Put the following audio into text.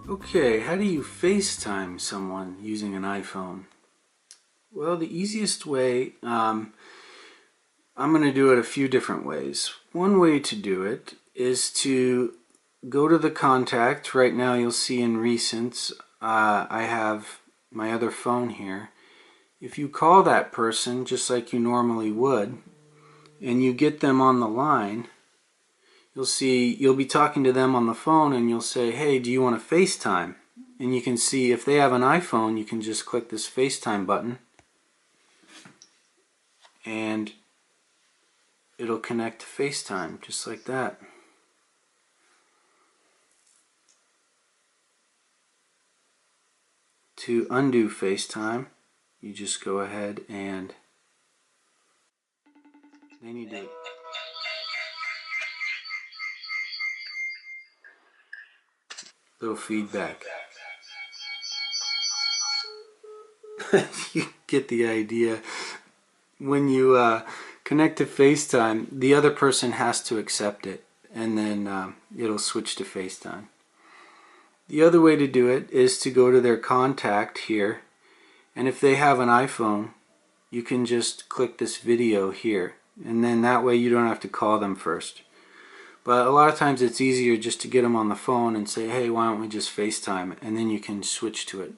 Okay, how do you FaceTime someone using an iPhone? Well, the easiest way, I'm going to do it a few different ways. One way to do it is to go to the contact. Right now you'll see in recents, I have my other phone here. If you call that person just like you normally would, and you get them on the line, you'll be talking to them on the phone and you'll say, hey, do you want to FaceTime? And you can see if they have an iPhone, you can just click this FaceTime button and it'll connect to FaceTime just like that. To undo FaceTime, you just go ahead and then you do little feedback. You get the idea. When you connect to FaceTime, the other person has to accept it, and then it'll switch to FaceTime. The other way to do it is to go to their contact here, and if they have an iPhone, you can just click this video here, and then that way you don't have to call them first. But a lot of times it's easier just to get them on the phone and say, hey, why don't we just FaceTime, and then you can switch to it.